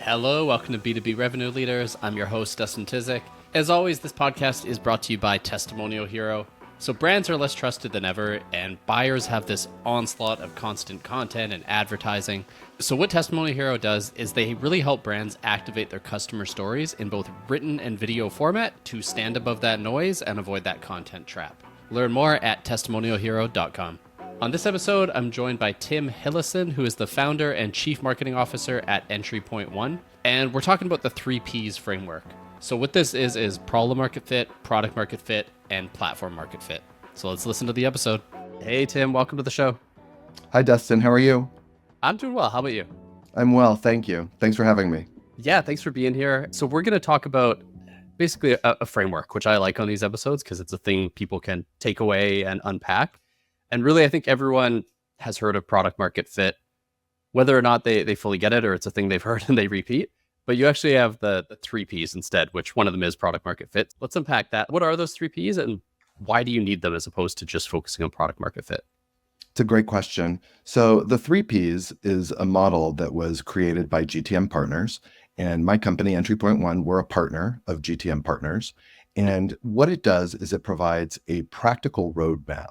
Hello, welcome to B2B Revenue Leaders. I'm your host, Dustin. As always, this podcast is brought to you by Testimonial Hero. So brands are less trusted than ever, and buyers have this onslaught of constant content and advertising. So what Testimonial Hero does is they really help brands activate their customer stories in both written and video format to stand above that noise and avoid that content trap. Learn more at testimonialhero.com. On this episode, I'm joined by Tim Hillison, who is the founder and chief marketing officer at Entry Point One, and we're talking about the 3Ps framework. So what this is problem market fit, product market fit, and platform market fit. So let's listen to the episode. Hey, Tim, welcome to the show. Hi, Dustin. How are you? I'm doing well. How about you? I'm well, thank you. Thanks for having me. Yeah, thanks for being here. So we're going to talk about basically a framework, which I like on these episodes because it's a thing people can take away and unpack. And really, I think everyone has heard of product market fit, whether or not they fully get it or it's a thing they've heard and they repeat. But you actually have the 3Ps instead, which one of them is product market fit. Let's unpack that. What are those 3Ps and why do you need them as opposed to just focusing on product market fit? It's a great question. So the 3Ps is a model that was created by GTM Partners. And my company, Entry Point One, we're a partner of GTM Partners. And what it does is it provides a practical roadmap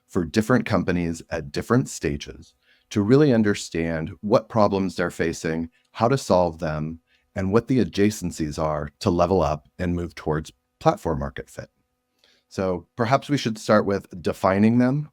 for different companies at different stages to really understand what problems they're facing, how to solve them, and what the adjacencies are to level up and move towards platform market fit. So perhaps we should start with defining them.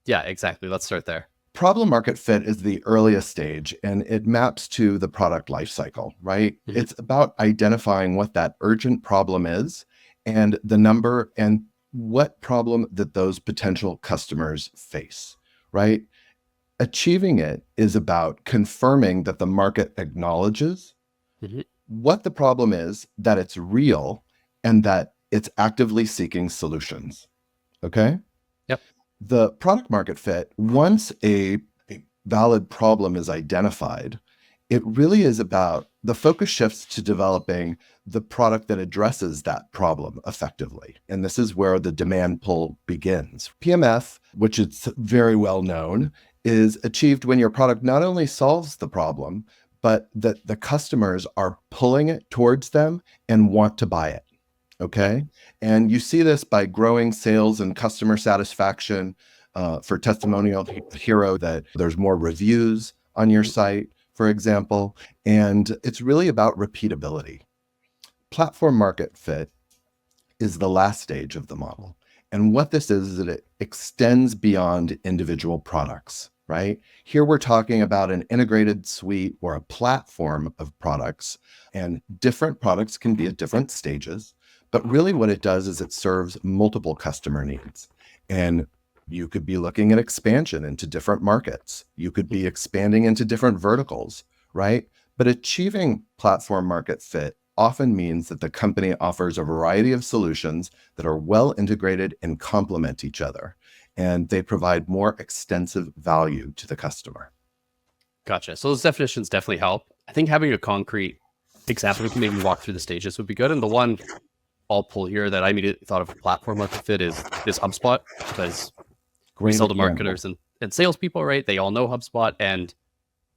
Yeah, exactly. Let's start there. Problem market fit is the earliest stage, and it maps to the product lifecycle, right? Mm-hmm. It's about identifying what that urgent problem is and the number and what problem that those potential customers face, right? Achieving it is about confirming that the market acknowledges what the problem is, that it's real, and that it's actively seeking solutions. Okay? Yep. The product market fit, once a valid problem is identified, it really is about the focus shifts to developing the product that addresses that problem effectively. And this is where the demand pull begins. PMF, which is very well known, is achieved when your product not only solves the problem, but that the customers are pulling it towards them and want to buy it. Okay. And you see this by growing sales and customer satisfaction. For Testimonial Hero, that there's more reviews on your site, for example, and it's really about repeatability. Platform market fit is the last stage of the model. And what this is that it extends beyond individual products, right? Here we're talking about an integrated suite or a platform of products, and different products can be at different stages. But really what it does is it serves multiple customer needs. And you could be looking at expansion into different markets. You could be expanding into different verticals, right? But achieving platform market fit often means that the company offers a variety of solutions that are well integrated and complement each other, and they provide more extensive value to the customer. Gotcha. So those definitions definitely help. I think having a concrete example, we can maybe walk through the stages would be good. And the one I'll pull here that I immediately thought of platform market fit is HubSpot, because we sell to marketers and salespeople, right? They all know HubSpot. And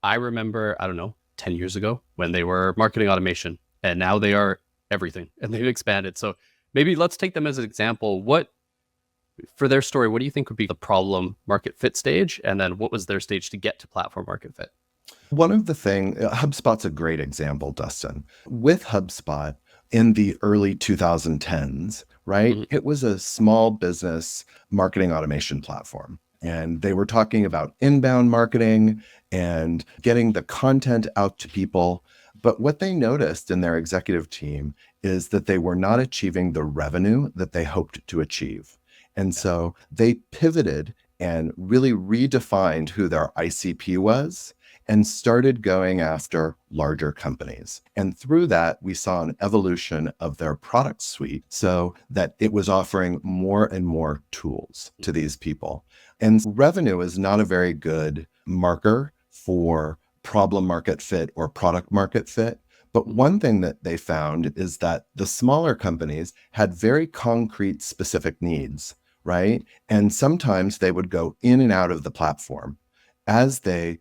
I remember, 10 years ago when they were marketing automation, and now they are everything and they've expanded. So maybe let's take them as an example. For their story, what do you think would be the problem market fit stage? And then what was their stage to get to platform market fit? One of the things, HubSpot's a great example, Dustin. With HubSpot in the early 2010s, right? Mm-hmm. It was a small business marketing automation platform. And they were talking about inbound marketing and getting the content out to people. But what they noticed in their executive team is that they were not achieving the revenue that they hoped to achieve. And so they pivoted and really redefined who their ICP was and started going after larger companies. And through that, we saw an evolution of their product suite so that it was offering more and more tools to these people. And revenue is not a very good marker for problem market fit or product market fit. But one thing that they found is that the smaller companies had very concrete, specific needs, right? And sometimes they would go in and out of the platform as they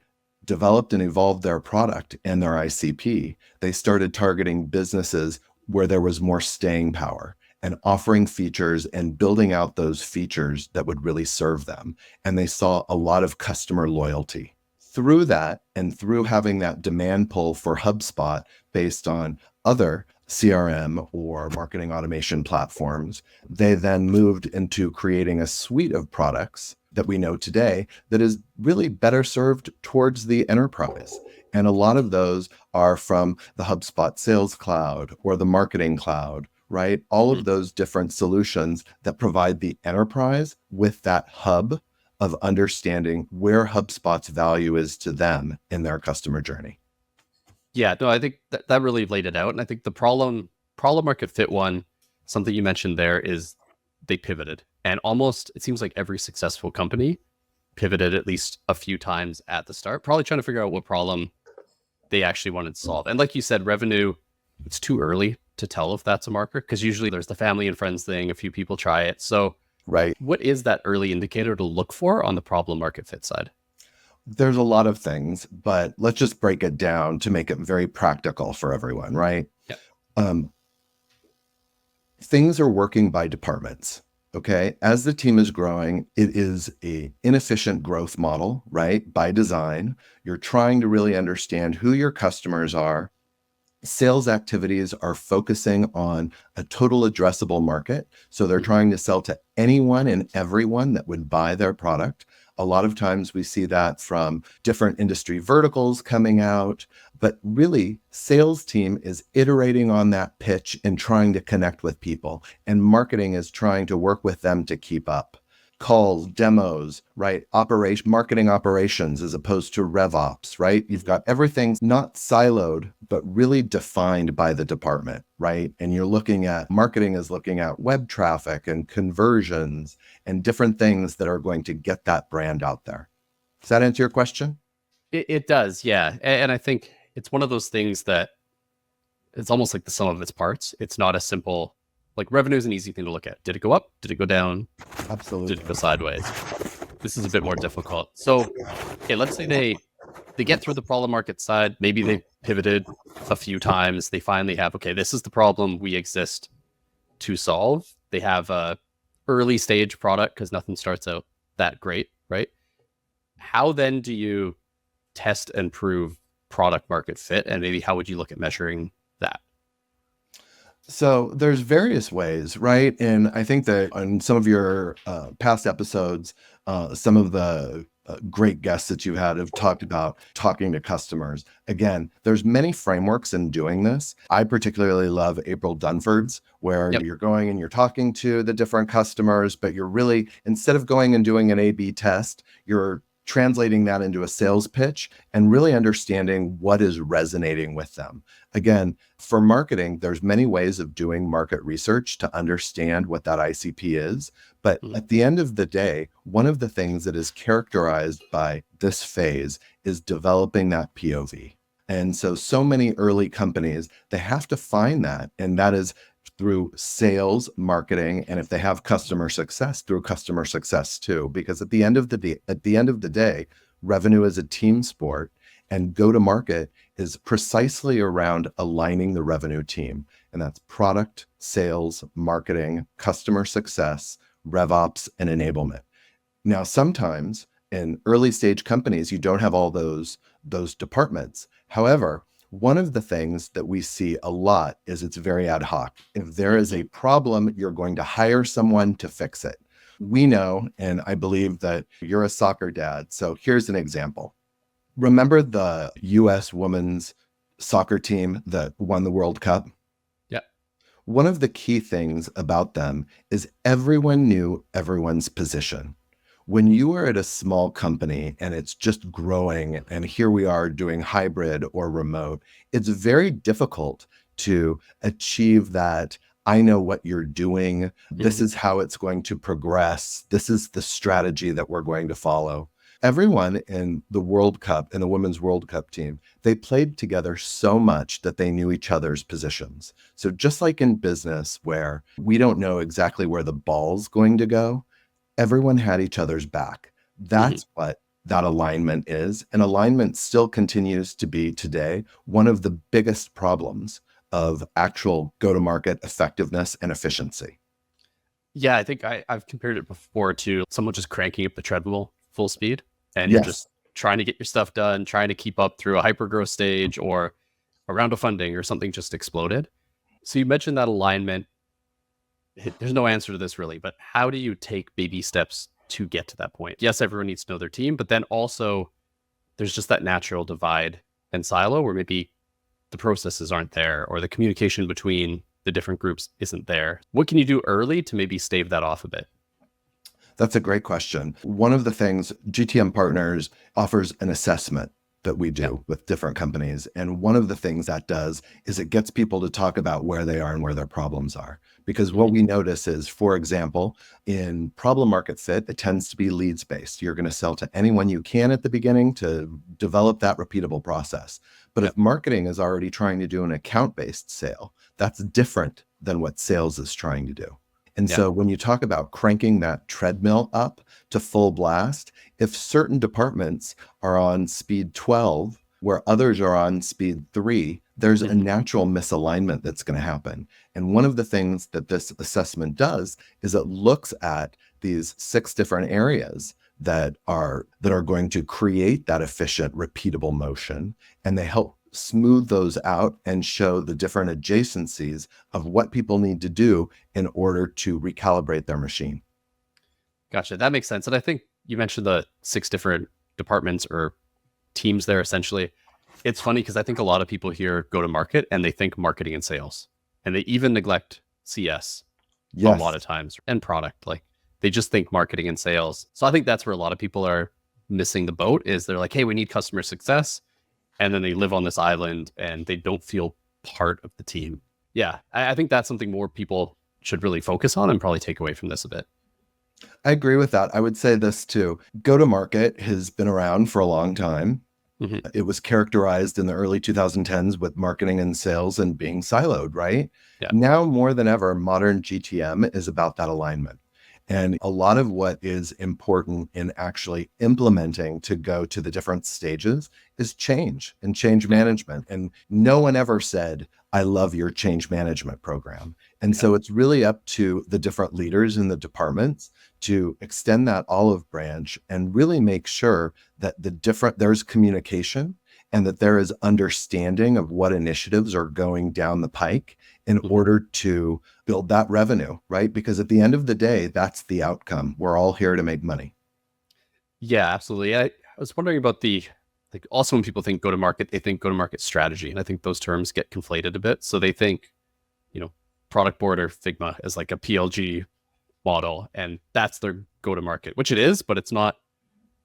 developed and evolved their product and their ICP, they started targeting businesses where there was more staying power and offering features and building out those features that would really serve them. And they saw a lot of customer loyalty. Through that, and through having that demand pull for HubSpot based on other CRM or marketing automation platforms, they then moved into creating a suite of products that we know today that is really better served towards the enterprise. And a lot of those are from the HubSpot Sales Cloud or the Marketing Cloud, right? All of those different solutions that provide the enterprise with that hub of understanding where HubSpot's value is to them in their customer journey. Yeah, no, I think that really laid it out. And I think the problem market fit one, something you mentioned there is they pivoted. And almost, it seems like every successful company pivoted at least a few times at the start, probably trying to figure out what problem they actually wanted to solve. And like you said, revenue, it's too early to tell if that's a marker, because usually there's the family and friends thing, a few people try it. So right. What is that early indicator to look for on the problem market fit side? There's a lot of things, but let's just break it down to make it very practical for everyone, right? Yeah. Things are working by departments. Okay. As the team is growing, it is an inefficient growth model, right? By design, you're trying to really understand who your customers are. Sales activities are focusing on a total addressable market. So they're trying to sell to anyone and everyone that would buy their product. A lot of times we see that from different industry verticals coming out, but really sales team is iterating on that pitch and trying to connect with people, and marketing is trying to work with them to keep up. Calls, demos, right? Marketing operations as opposed to RevOps, right? You've got everything not siloed, but really defined by the department, right? And you're looking at marketing is looking at web traffic and conversions and different things that are going to get that brand out there. Does that answer your question? It does, yeah. And I think it's one of those things that it's almost like the sum of its parts. It's not a simple, like revenue is an easy thing to look at. Did it go up? Did it go down? Absolutely. Did it go sideways? This is a bit more difficult. So, okay, let's say they get through the problem market side. Maybe they pivoted a few times. They finally have, okay, this is the problem we exist to solve. They have a early stage product because nothing starts out that great, right? How then do you test and prove product market fit? And maybe how would you look at measuring that? So there's various ways, right? And I think that on some of your past episodes, some of the great guests that you've had have talked about talking to customers. Again, there's many frameworks in doing this. I particularly love April Dunford's, where you're going and you're talking to the different customers, but you're really, instead of going and doing an A/B test, you're translating that into a sales pitch and really understanding what is resonating with them. Again, for marketing, there's many ways of doing market research to understand what that ICP is. But at the end of the day, one of the things that is characterized by this phase is developing that POV. And so many early companies, they have to find that. And that is through sales, marketing, and if they have customer success, through customer success too. Because at the end of the day, revenue is a team sport, and go-to-market is precisely around aligning the revenue team. And that's product, sales, marketing, customer success, RevOps, and enablement. Now, sometimes in early stage companies, you don't have all those departments. However, one of the things that we see a lot is it's very ad hoc. If there is a problem, you're going to hire someone to fix it. We know, and I believe that you're a soccer dad. So here's an example. Remember the US women's soccer team that won the World Cup? Yeah. One of the key things about them is everyone knew everyone's position. When you are at a small company and it's just growing, and here we are doing hybrid or remote, it's very difficult to achieve that. I know what you're doing. This is how it's going to progress. This is the strategy that we're going to follow. Everyone in the World Cup, in the Women's World Cup team, they played together so much that they knew each other's positions. So just like in business where we don't know exactly where the ball's going to go, everyone had each other's back. That's what that alignment is. And alignment still continues to be today one of the biggest problems of actual go-to-market effectiveness and efficiency. Yeah, I think I've compared it before to someone just cranking up the treadmill full speed, and you're Yes. just trying to get your stuff done, trying to keep up through a hypergrowth stage or a round of funding or something just exploded. So you mentioned that alignment. There's no answer to this really, but how do you take baby steps to get to that point? Yes, everyone needs to know their team, but then also there's just that natural divide and silo where maybe the processes aren't there or the communication between the different groups isn't there. What can you do early to maybe stave that off a bit? That's a great question. One of the things GTM Partners offers an assessment that we do with different companies. And one of the things that does is it gets people to talk about where they are and where their problems are. Because what we notice is, for example, in problem market fit, it tends to be leads based. You're going to sell to anyone you can at the beginning to develop that repeatable process. But if marketing is already trying to do an account based sale, that's different than what sales is trying to do. And so when you talk about cranking that treadmill up to full blast, if certain departments are on speed 12, where others are on speed 3, there's a natural misalignment that's going to happen. And one of the things that this assessment does is it looks at these 6 different areas that are going to create that efficient, repeatable motion, and they help smooth those out and show the different adjacencies of what people need to do in order to recalibrate their machine. Gotcha. That makes sense. And I think you mentioned the 6 different departments or teams there essentially. It's funny because I think a lot of people here go to market and they think marketing and sales, and they even neglect CS a lot of times and product. Like they just think marketing and sales. So I think that's where a lot of people are missing the boat is they're like, hey, we need customer success. And then they live on this island and they don't feel part of the team. Yeah, I think that's something more people should really focus on and probably take away from this a bit. I agree with that. I would say this too. Go-to-market has been around for a long time. It was characterized in the early 2010s with marketing and sales and being siloed, right? Yeah. Now more than ever, modern GTM is about that alignment. And a lot of what is important in actually implementing to go to the different stages is change and change management. And no one ever said, I love your change management program. And so it's really up to the different leaders in the departments to extend that olive branch and really make sure that there's communication and that there is understanding of what initiatives are going down the pike in order to build that revenue, right? Because at the end of the day, that's the outcome. We're all here to make money. Yeah, absolutely. I was wondering about also when people think go-to-market, they think go-to-market strategy. And I think those terms get conflated a bit. So they think, product board or Figma as like a PLG model, and that's their go-to-market, which it is, but it's not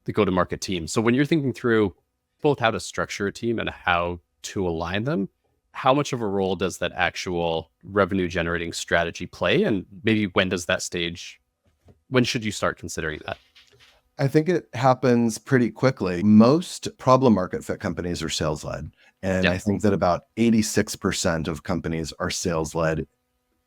the go-to-market team. So when you're thinking through both how to structure a team and how to align them, how much of a role does that actual revenue generating strategy play? And maybe when should you start considering that? I think it happens pretty quickly. Most problem market fit companies are sales led. And I think that about 86% of companies are sales led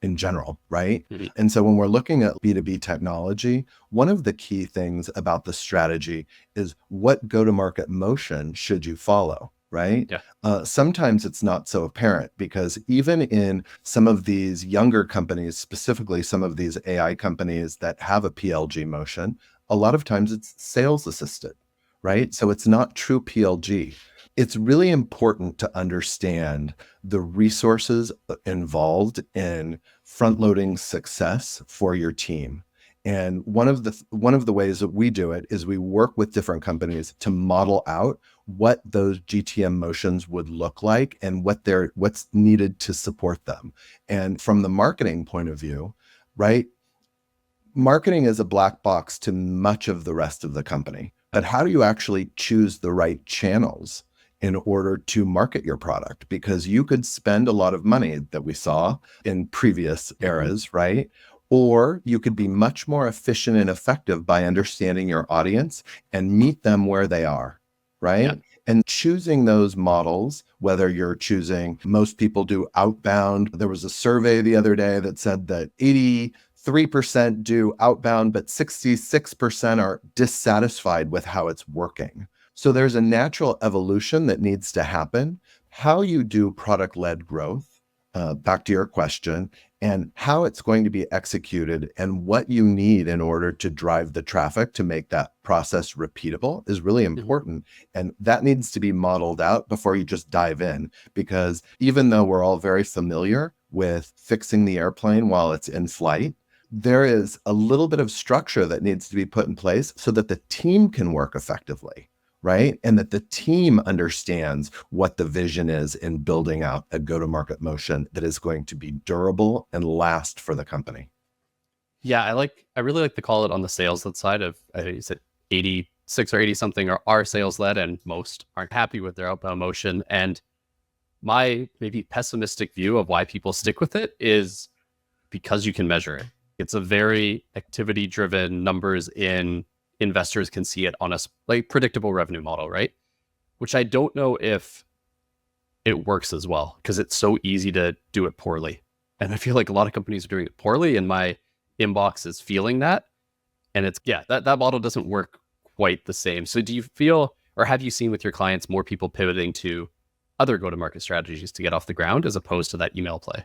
in general, right? And so when we're looking at B2B technology, one of the key things about the strategy is what go-to-market motion should you follow, right? Sometimes it's not so apparent because even in some of these younger companies, specifically some of these AI companies that have a PLG motion, a lot of times it's sales assisted, right? So it's not true PLG. It's really important to understand the resources involved in front-loading success for your team. And one of the ways that we do it is we work with different companies to model out what those GTM motions would look like and what's needed to support them. And from the marketing point of view, right? Marketing is a black box to much of the rest of the company. But how do you actually choose the right channels in order to market your product? Because you could spend a lot of money that we saw in previous eras, right? Or you could be much more efficient and effective by understanding your audience and meet them where they are, right? And choosing those models, whether you're choosing, most people do outbound. There was a survey the other day that said that 3% do outbound, but 66% are dissatisfied with how it's working. So there's a natural evolution that needs to happen. How you do product-led growth, back to your question, and how it's going to be executed and what you need in order to drive the traffic to make that process repeatable is really important. And that needs to be modeled out before you just dive in, because even though we're all very familiar with fixing the airplane while it's in flight, there is a little bit of structure that needs to be put in place so that the team can work effectively, right? And that the team understands what the vision is in building out a go-to-market motion that is going to be durable and last for the company. Yeah, I really like to call it on the sales led side of, I think you said 86 or 80 something are sales led, and most aren't happy with their outbound motion. And my maybe pessimistic view of why people stick with it is because you can measure it. It's a very activity driven, numbers in, investors can see it on a like predictable revenue model, right? Which I don't know if it works as well, because it's so easy to do it poorly. And I feel like a lot of companies are doing it poorly, and my inbox is feeling that. And it's, yeah, that model doesn't work quite the same. So do you feel, or have you seen with your clients, more people pivoting to other go-to-market strategies to get off the ground as opposed to that email play?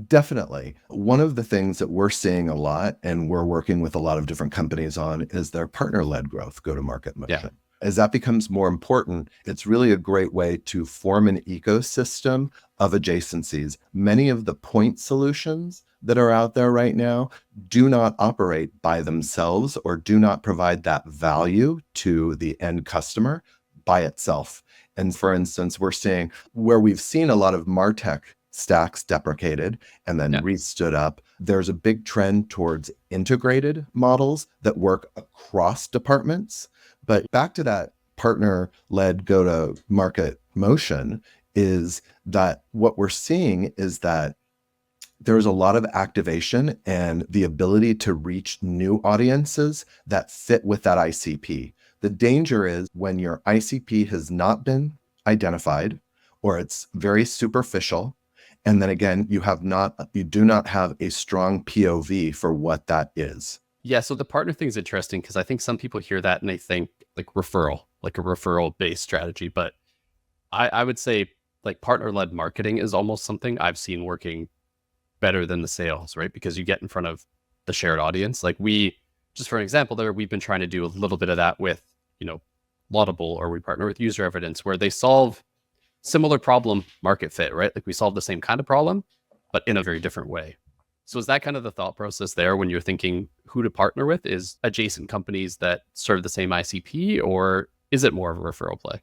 Definitely. One of the things that we're seeing a lot, and we're working with a lot of different companies on, is their partner-led growth go-to-market motion. Yeah. As that becomes more important, it's really a great way to form an ecosystem of adjacencies. Many of the point solutions that are out there right now do not operate by themselves or do not provide that value to the end customer by itself. And for instance, we're seeing where we've seen a lot of MarTech stacks deprecated and then re-stood up. There's a big trend towards integrated models that work across departments. But back to that partner-led go-to-market motion is that what we're seeing is that there's a lot of activation and the ability to reach new audiences that fit with that ICP. The danger is when your ICP has not been identified or it's very superficial. And then again, you do not have a strong POV for what that is. Yeah, so the partner thing is interesting because I think some people hear that and they think like referral, like a referral based strategy. But I would say like partner led marketing is almost something I've seen working better than the sales, right? Because you get in front of the shared audience. Like just for an example there, we've been trying to do a little bit of that with, Laudable, or we partner with User Evidence, where they solve similar problem market fit, right? Like we solve the same kind of problem, but in a very different way. So is that kind of the thought process there when you're thinking who to partner with, is adjacent companies that serve the same ICP, or is it more of a referral play?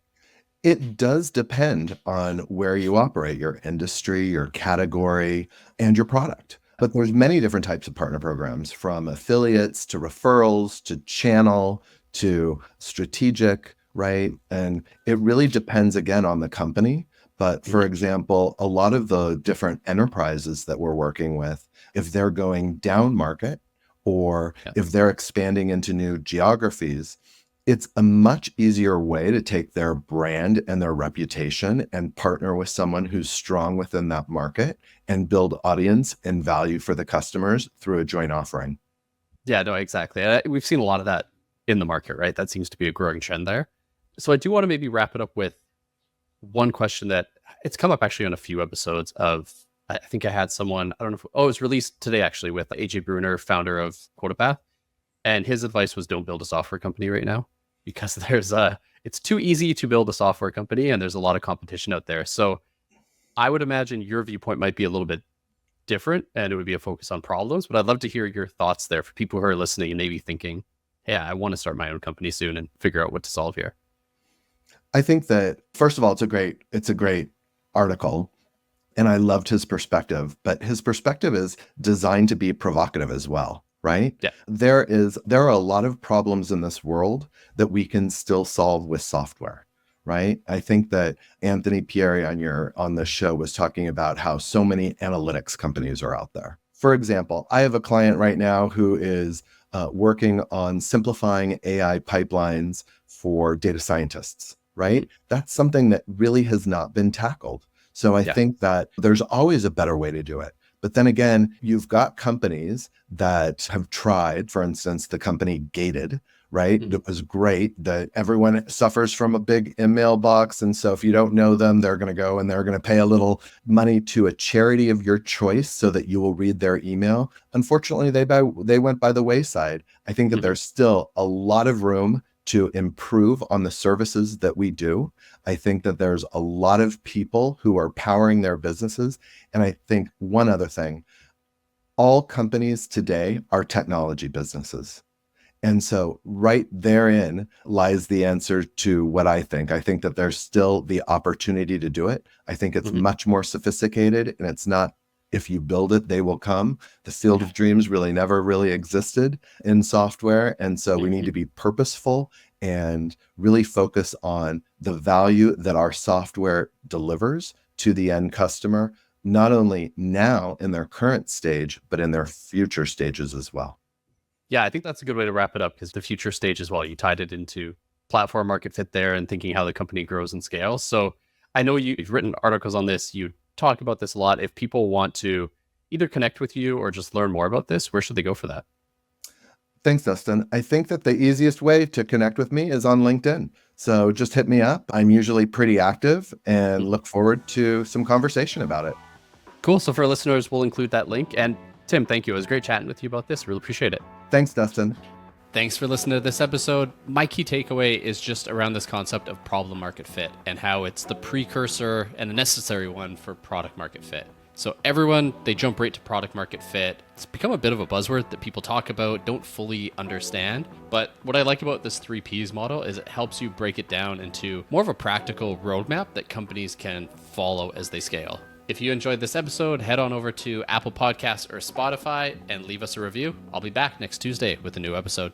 It does depend on where you operate, your industry, your category, and your product. But there's many different types of partner programs, from affiliates to referrals to channel to strategic, right? And it really depends again on the company. But for example, a lot of the different enterprises that we're working with, if they're going down market or if they're expanding into new geographies, it's a much easier way to take their brand and their reputation and partner with someone who's strong within that market and build audience and value for the customers through a joint offering. Yeah, no, exactly. We've seen a lot of that in the market, right? That seems to be a growing trend there. So I do want to maybe wrap it up with one question that it's come up actually on a few episodes of, I think I had someone, I don't know it was released today actually with AJ Bruner, founder of QuotaPath. And his advice was don't build a software company right now, because it's too easy to build a software company and there's a lot of competition out there. So I would imagine your viewpoint might be a little bit different and it would be a focus on problems, but I'd love to hear your thoughts there for people who are listening and maybe thinking, hey, I want to start my own company soon and figure out what to solve here. I think that, first of all, it's a great article, and I loved his perspective, but his perspective is designed to be provocative as well, right? Yeah. There are a lot of problems in this world that we can still solve with software, right? I think that Anthony Pieri on the show was talking about how so many analytics companies are out there. For example, I have a client right now who is working on simplifying AI pipelines for data scientists, right? That's something that really has not been tackled. So I think that there's always a better way to do it. But then again, you've got companies that have tried, for instance, the company Gated, right? Mhm. It was great that everyone suffers from a big email box. And so if you don't know them, they're going to go and they're going to pay a little money to a charity of your choice so that you will read their email. Unfortunately, they went by the wayside. I think that Mhm. there's still a lot of room to improve on the services that we do. I think that there's a lot of people who are powering their businesses. And I think one other thing, all companies today are technology businesses. And so right therein lies the answer to what I think. I think that there's still the opportunity to do it. I think it's Mhm. much more sophisticated, and it's not if you build it, they will come. The field Yeah. of dreams really never really existed in software. And so we need Mhm. to be purposeful and really focus on the value that our software delivers to the end customer, not only now in their current stage, but in their future stages as well. Yeah, I think that's a good way to wrap it up because the future stage as well, you tied it into platform market fit there and thinking how the company grows and scales. So I know you've written articles on this. You talk about this a lot. If people want to either connect with you or just learn more about this, where should they go for that? Thanks, Dustin. I think that the easiest way to connect with me is on LinkedIn. So just hit me up. I'm usually pretty active and Mhm. look forward to some conversation about it. Cool. So for listeners, we'll include that link. And Tim, thank you. It was great chatting with you about this. Really appreciate it. Thanks, Dustin. Thanks for listening to this episode. My key takeaway is just around this concept of problem market fit and how it's the precursor and a necessary one for product market fit. So everyone, they jump right to product market fit. It's become a bit of a buzzword that people talk about, don't fully understand. But what I like about this 3Ps model is it helps you break it down into more of a practical roadmap that companies can follow as they scale. If you enjoyed this episode, head on over to Apple Podcasts or Spotify and leave us a review. I'll be back next Tuesday with a new episode.